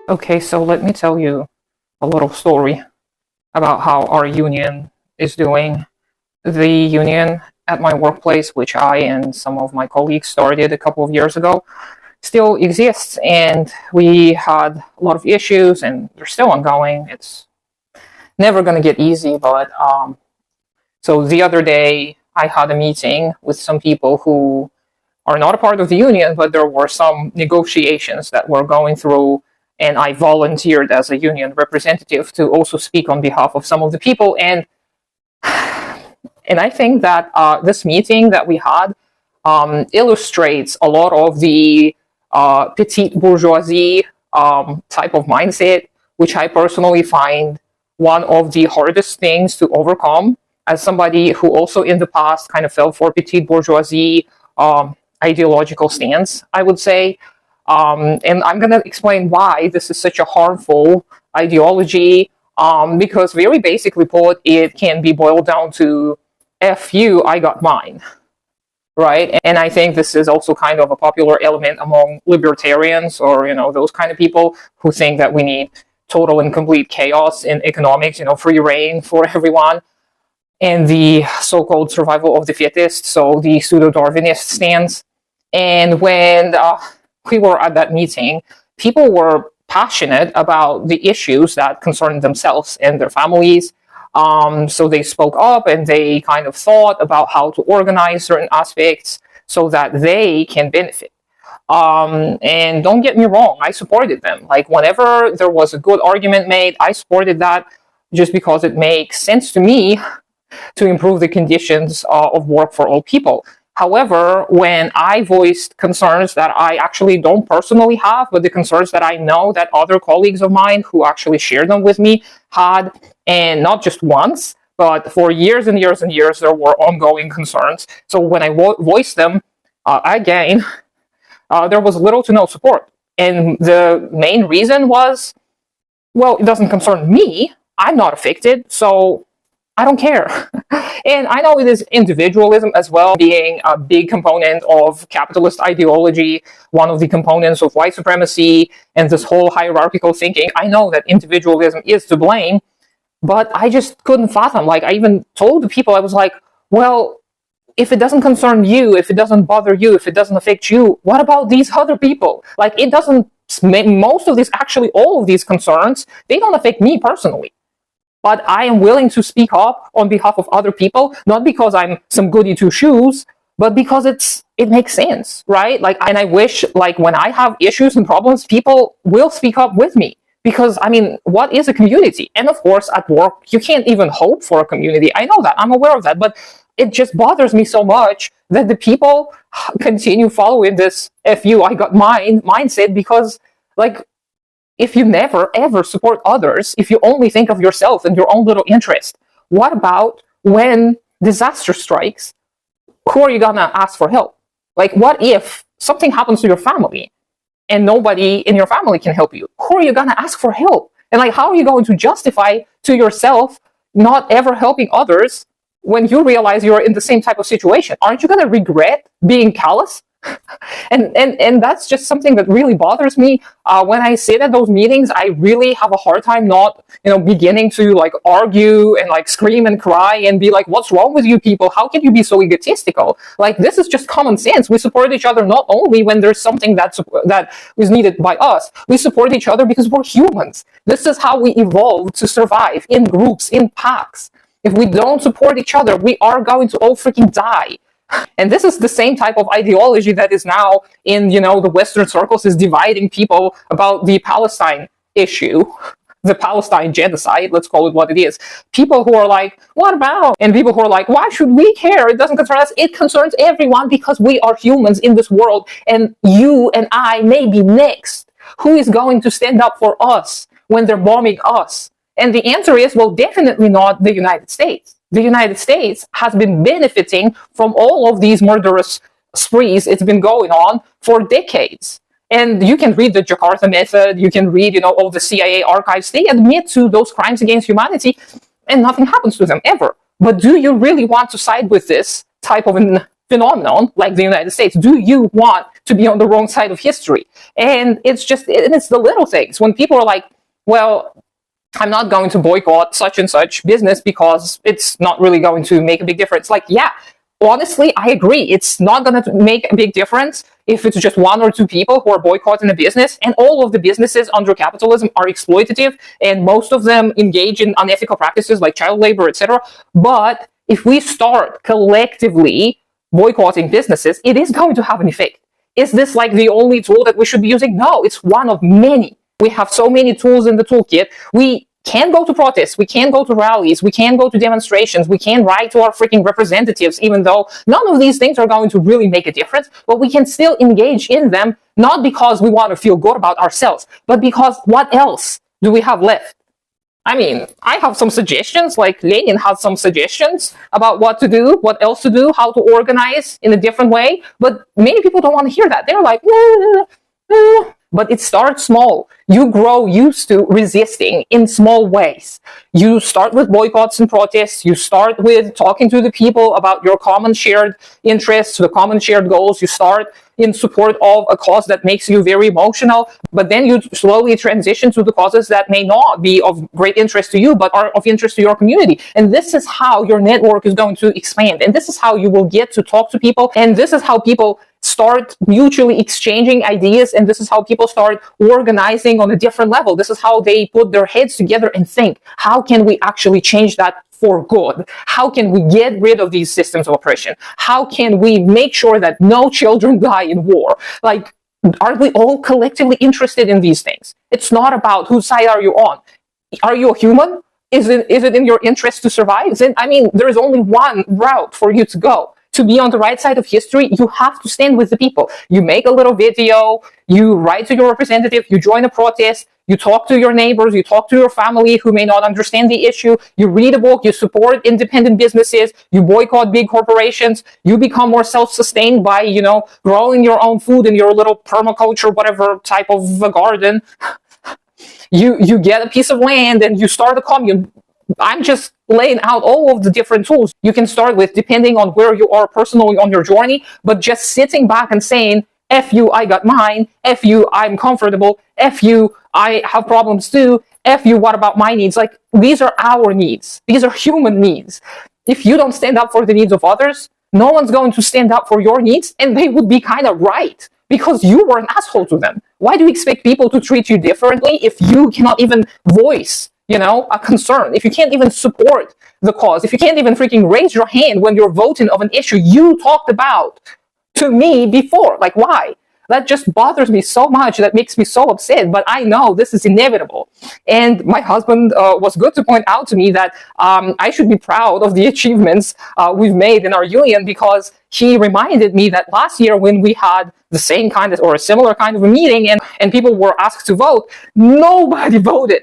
Okay, so let me tell you a little story about how our union is doing. The union at my workplace, which I and some of my colleagues started a couple of years ago, still exists, and we had a lot of issues, and they're still ongoing. It's never going to get easy, but so the other day I had a meeting with some people who are not a part of the union, but there were some negotiations that were going through, and I volunteered as a union representative to also speak on behalf of some of the people. And I think that this meeting that we had illustrates a lot of the Petit bourgeoisie type of mindset, which I personally find one of the hardest things to overcome, as somebody who also in the past kind of fell for Petit bourgeoisie ideological stance, I would say. And I'm going to explain why this is such a harmful ideology, because very basically put, it can be boiled down to F you, I got mine, right? And I think this is also kind of a popular element among libertarians, or, those kind of people who think that we need total and complete chaos in economics, free reign for everyone, and the so-called survival of the fittest, so the pseudo-Darwinist stance. And when we were at that meeting, people were passionate about the issues that concerned themselves and their families. So they spoke up and they kind of thought about how to organize certain aspects so that they can benefit. And don't get me wrong, I supported them. Like, whenever there was a good argument made, I supported that, just because it makes sense to me to improve the conditions of work for all people. However, when I voiced concerns that I actually don't personally have, but the concerns that I know that other colleagues of mine who actually shared them with me had, and not just once, but for years and years and years, there were ongoing concerns. So when I voiced them, again, there was little to no support. And the main reason was, well, it doesn't concern me. I'm not affected, so I don't care. And I know it is individualism as well, being a big component of capitalist ideology, one of the components of white supremacy and this whole hierarchical thinking. I know that individualism is to blame, but I just couldn't fathom. Like, I even told the people, I was like, well, if it doesn't concern you, if it doesn't bother you, if it doesn't affect you, what about these other people? Like, it doesn't, most of these, actually all of these concerns, they don't affect me personally. But I am willing to speak up on behalf of other people, not because I'm some goody two shoes, but because it makes sense, right? Like, and I wish, like, when I have issues and problems, people will speak up with me. Because, I mean, what is a community? And of course, at work, you can't even hope for a community. I know that, I'm aware of that, but it just bothers me so much that the people continue following this F you, I got mine mindset, because, like, if you never, ever support others, if you only think of yourself and your own little interest, what about when disaster strikes? Who are you gonna ask for help? Like, what if something happens to your family and nobody in your family can help you? Who are you gonna ask for help? And, like, how are you going to justify to yourself not ever helping others when you realize you're in the same type of situation? Aren't you gonna regret being callous? And that's just something that really bothers me. When I sit at those meetings, I really have a hard time not, beginning to, like, argue and, like, scream and cry and be like, what's wrong with you people? How can you be so egotistical? Like, this is just common sense. We support each other not only when there's something that is needed by us. We support each other because we're humans. This is how we evolved to survive in groups, in packs. If we don't support each other, we are going to all freaking die. And this is the same type of ideology that is now in, the Western circles, is dividing people about the Palestine issue, the Palestine genocide, let's call it what it is. People who are like, what about? And people who are like, why should we care? It doesn't concern us. It concerns everyone, because we are humans in this world, and you and I may be next. Who is going to stand up for us when they're bombing us? And the answer is, well, definitely not the United States. The United States has been benefiting from all of these murderous sprees. It's been going on for decades. And you can read the Jakarta Method, you can read, all the CIA archives. They admit to those crimes against humanity, and nothing happens to them, ever. But do you really want to side with this type of an phenomenon like the United States, do you want to be on the wrong side of history? And it's the little things. When people are like, well, I'm not going to boycott such and such business because it's not really going to make a big difference. Like, yeah, honestly, I agree. It's not going to make a big difference if it's just one or two people who are boycotting a business, and all of the businesses under capitalism are exploitative, and most of them engage in unethical practices like child labor, etc. But if we start collectively boycotting businesses, it is going to have an effect. Is this like the only tool that we should be using? No, it's one of many. We have so many tools in the toolkit. We can go to protests, we can go to rallies, we can go to demonstrations, we can write to our freaking representatives, even though none of these things are going to really make a difference, but we can still engage in them, not because we want to feel good about ourselves, but because what else do we have left? I mean, I have some suggestions, like Lenin has some suggestions about what to do, what else to do, how to organize in a different way, but many people don't want to hear that. They're like, But it starts small. You grow used to resisting in small ways. You start with boycotts and protests. You start with talking to the people about your common shared interests, the common shared goals. You start in support of a cause that makes you very emotional, but then you slowly transition to the causes that may not be of great interest to you, but are of interest to your community. And this is how your network is going to expand. And this is how you will get to talk to people. And this is how people start mutually exchanging ideas, and this is how people start organizing on a different level. This is how they put their heads together and think, how can we actually change that for good? How can we get rid of these systems of oppression? How can we make sure that no children die in war? Like, are we all collectively interested in these things? It's not about whose side are you on. Are you a human? Is it in your interest to survive? Then, I mean, there is only one route for you to go. To be on the right side of history, you have to stand with the people. You make a little video, you write to your representative, you join a protest, you talk to your neighbors, you talk to your family who may not understand the issue, you read a book, you support independent businesses, you boycott big corporations, you become more self-sustained by, growing your own food in your little permaculture, whatever type of a garden. You get a piece of land and you start a commune. I'm just laying out all of the different tools you can start with depending on where you are personally on your journey, but just sitting back and saying, F you, I got mine, F you, I'm comfortable, F you, I have problems too, F you, what about my needs? Like, these are our needs. These are human needs. If you don't stand up for the needs of others, no one's going to stand up for your needs, and they would be kind of right, because you were an asshole to them. Why do you expect people to treat you differently if you cannot even voice a concern, if you can't even support the cause, if you can't even freaking raise your hand when you're voting of an issue you talked about to me before? Like, why? That just bothers me so much. That makes me so upset, but I know this is inevitable. And my husband was good to point out to me that I should be proud of the achievements we've made in our union, because he reminded me that last year when we had the same kind of, or a similar kind of a meeting, and people were asked to vote, nobody voted.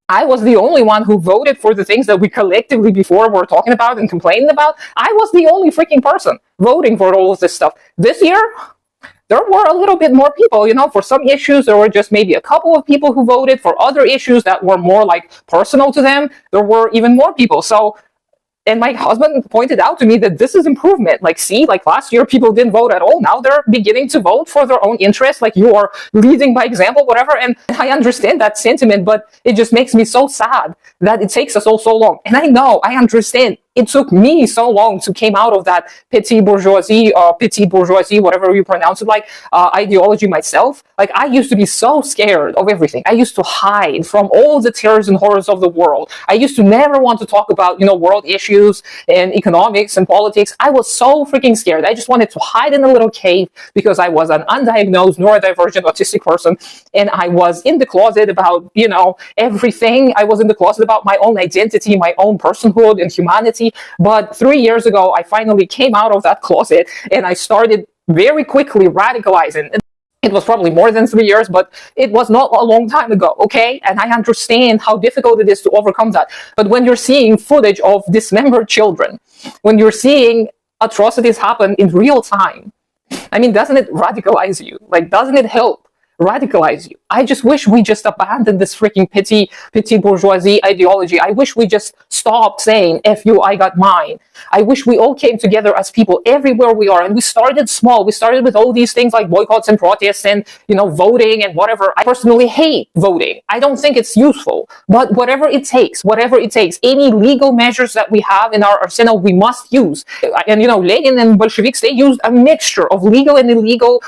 I was the only one who voted for the things that we collectively before were talking about and complaining about. I was the only freaking person voting for all of this stuff. This year, there were a little bit more people, for some issues, there were just maybe a couple of people who voted. For other issues that were more like personal to them, there were even more people. So, and my husband pointed out to me that this is improvement. Like, see, like last year, people didn't vote at all. Now they're beginning to vote for their own interests. Like, you are leading by example, whatever. And I understand that sentiment, but it just makes me so sad that it takes us all so long. And I know, I understand. It took me so long to came out of that petit bourgeoisie, whatever you pronounce it like, ideology myself. Like, I used to be so scared of everything. I used to hide from all the terrors and horrors of the world. I used to never want to talk about, world issues and economics and politics. I was so freaking scared. I just wanted to hide in a little cave because I was an undiagnosed neurodivergent autistic person. And I was in the closet about, everything. I was in the closet about my own identity, my own personhood and humanity. But 3 years ago, I finally came out of that closet and I started very quickly radicalizing. It was probably more than 3 years, but it was not a long time ago, okay? And I understand how difficult it is to overcome that. But when you're seeing footage of dismembered children, when you're seeing atrocities happen in real time, I mean, doesn't it radicalize you? Like, doesn't it help radicalize you. I just wish we just abandoned this freaking petit bourgeoisie ideology. I wish we just stopped saying, F you, I got mine. I wish we all came together as people everywhere we are, and we started small. We started with all these things like boycotts and protests and, voting and whatever. I personally hate voting. I don't think it's useful, but whatever it takes, any legal measures that we have in our arsenal, we must use. And, Lenin and Bolsheviks, they used a mixture of legal and illegal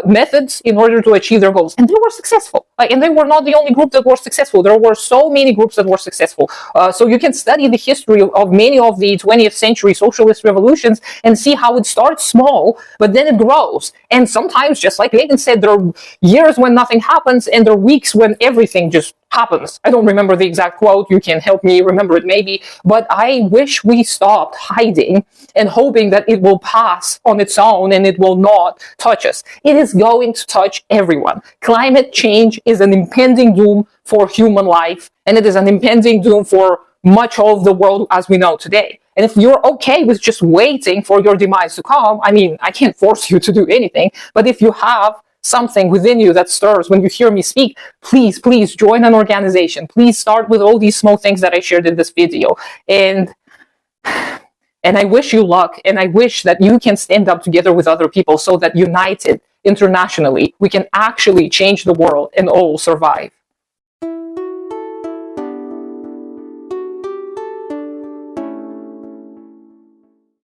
methods in order to achieve their goals. And they were successful. And they were not the only group that were successful. There were so many groups that were successful. So you can study the history of many of the 20th century socialist revolutions and see how it starts small, but then it grows. And sometimes, just like Lenin said, there are years when nothing happens and there are weeks when everything just happens. I don't remember the exact quote. You can help me remember it maybe. But I wish we stopped hiding and hoping that it will pass on its own and it will not touch us. It is going to touch everyone. Climate change is an impending doom for human life, and it is an impending doom for much of the world as we know today. And if you're okay with just waiting for your demise to come, I can't force you to do anything, but if you have something within you that stirs when you hear me speak, please join an organization. Please start with all these small things that I shared in this video. And I wish you luck, and I wish that you can stand up together with other people so that united internationally, we can actually change the world and all survive.